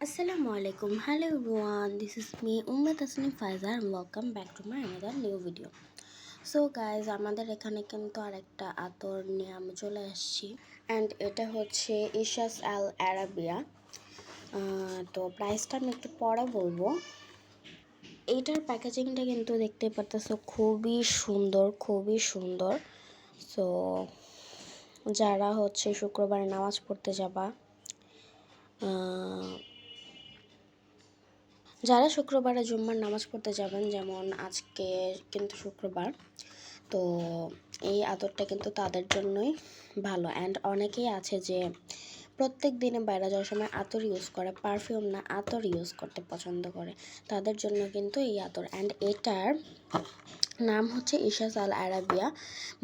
Assalamu alaikum. Hello everyone. This is me Umma Tasnim Faizar and welcome back to my another new video. So guys, আমাদের এখানে কিন্তু আরেকটা আতর নিয়ে আমি চলে আসছি অ্যান্ড এটা হচ্ছে ইশাস আল আরাবিয়া। তো প্রাইসটা আমি একটু পরে বলবো। এইটার প্যাকেজিংটা কিন্তু দেখতে পারতেছো খুবই সুন্দর। সো যারা হচ্ছে শুক্রবারে নামাজ পড়তে যাবা, যারা শুক্রবারে জুম্মার নামাজ পড়তে যাবেন, যেমন আজকে কিন্তু শুক্রবার, তো এই আতরটা কিন্তু তাদের জন্যই ভালো। অ্যান্ড অনেকেই আছে যে প্রত্যেক দিনে বাইরে যাওয়ার সময় আতর ইউজ করে, পারফিউম না আতর ইউজ করতে পছন্দ করে, তাদের জন্য কিন্তু এই আতর। অ্যান্ড এটার নাম হচ্ছে ইশাস আল আরাবিয়া,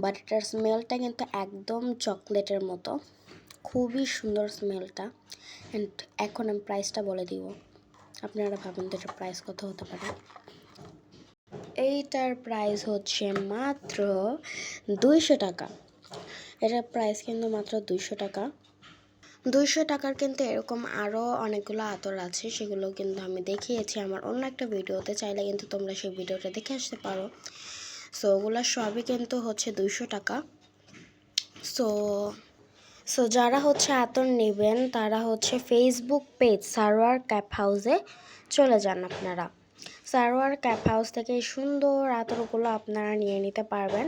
বাট এটার স্মেলটা কিন্তু একদম চকলেটের মতো, খুবই সুন্দর স্মেলটা। অ্যান্ড এখন আমি প্রাইসটা বলে দিব, আপনারা ভাবেন তো এটার প্রাইস কত হতে পারে। এইটার প্রাইস হচ্ছে মাত্র 200 টাকা। এটার প্রাইস কিন্তু মাত্র 200 টাকা। 200 টাকার কিন্তু এরকম আরও অনেকগুলো আতর আছে, সেগুলো কিন্তু আমি দেখিয়েছি আমার অন্য একটা ভিডিওতে, চাইলে কিন্তু তোমরা সেই ভিডিওটা দেখে আসতে পারো। সো ওগুলো সবই কিন্তু হচ্ছে 200 টাকা। সো যারা হচ্ছে আতর নেবেন তারা হচ্ছে ফেসবুক পেজ সারোয়ার ক্যাপ হাউসে চলে যান। আপনারা সারোয়ার ক্যাপ হাউস থেকে সুন্দর আতরগুলো আপনারা নিয়ে নিতে পারবেন।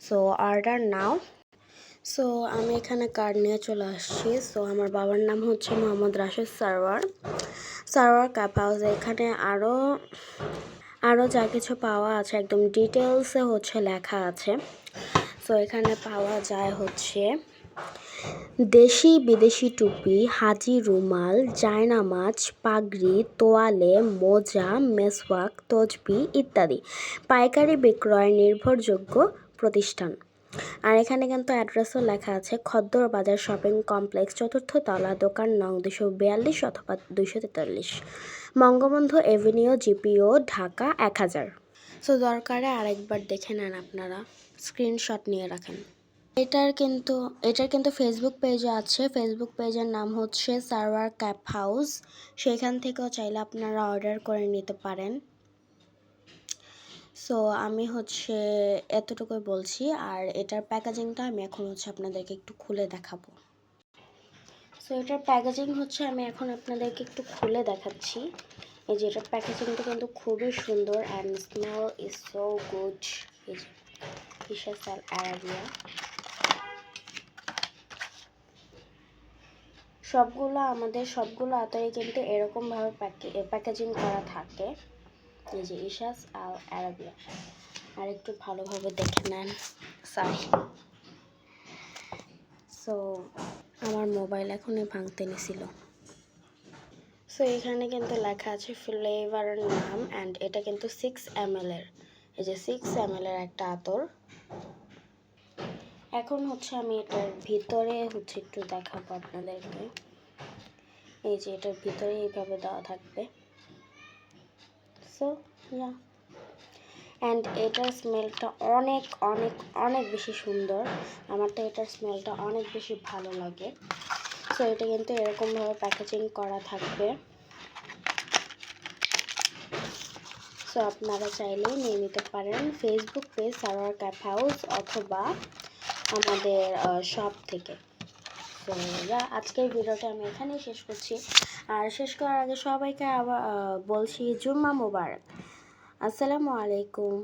সো অর্ডার নাও। সো আমি এখানে কার্ড নিয়ে চলে আসছি। সো আমার বাবার নাম হচ্ছে মোহাম্মদ রাশেদ সারোয়ার ক্যাপ হাউস। এখানে আরও যা কিছু পাওয়া আছে একদম ডিটেলসে হচ্ছে লেখা আছে। সো এখানে পাওয়া যায় হচ্ছে দেশি বিদেশি টুপি, হাজি রুমাল, জায়নামাজ, পাগড়ি, তোয়ালে, মোজা, মেসওয়াক, তসবি ইত্যাদি। পাইকারি বিক্রয় নির্ভরযোগ্য প্রতিষ্ঠান। আর এখানে কিন্তু অ্যাড্রেসও লেখা আছে, খদ্দর বাজার শপিং কমপ্লেক্স, 4th তলা, দোকান নং 242 অথবা 243, Bangabandhu avenue, GPO, Dhaka 1000। So দরকারে আরেকবার দেখে নেন, আপনারা স্ক্রিনশট নিয়ে রাখেন। এটার কিন্তু ফেসবুক পেজও আছে। ফেসবুক পেজের নাম হচ্ছে সারোয়ার ক্যাপ হাউস। সেখান থেকেও চাইলে আপনারা অর্ডার করে নিতে পারেন। সো আমি হচ্ছে এতটুকুই বলছি। আর এটার প্যাকেজিংটা আমি এখন হচ্ছে আপনাদেরকে একটু খুলে দেখাবো। সো এটার প্যাকেজিং হচ্ছে আমি এখন আপনাদেরকে একটু খুলে দেখাচ্ছি। এই যে এটার প্যাকেজিংটা কিন্তু খুবই সুন্দর and smell is so good. এই যে ইশাস আল আরাবিয়া, সবগুলো আতরে কিন্তু এরকমভাবে প্যাকেজিং করা থাকে। এই যে ইশাস আল আরাবিয়া। আর একটু ভালোভাবে দেখে নেন। সরি, সো আমার মোবাইল এখনই ভাঙতে নিছিল। সো এখানে কিন্তু লেখা আছে ফ্লেভারের নাম, অ্যান্ড এটা কিন্তু 6 ml এর। এই যে 6 ml এর একটা আতর। এখন হচ্ছে আমি এটার ভিতরে হচ্ছে একটু দেখাবো আপনাদেরকে। এই যে এটার ভিতরে এইভাবে দেওয়া থাকবে। সো ইয়া, অ্যান্ড এটার স্মেলটা অনেক বেশি সুন্দর। আমার তো এটার স্মেলটা অনেক বেশি ভালো লাগে। সো এটা কিন্তু এরকমভাবে প্যাকেজিং করা থাকবে। সো আপনারা চাইলেও নিয়ে নিতে পারেন Facebook page Sarwar cap house অথবা আমাদের শপ থেকে। তো আজকের ভিডিওটা আমি এখানেই শেষ করছি। আর শেষ করার আগে সবাইকে আবার বলছি জুম্মা মুবারক। আসসালামু আলাইকুম।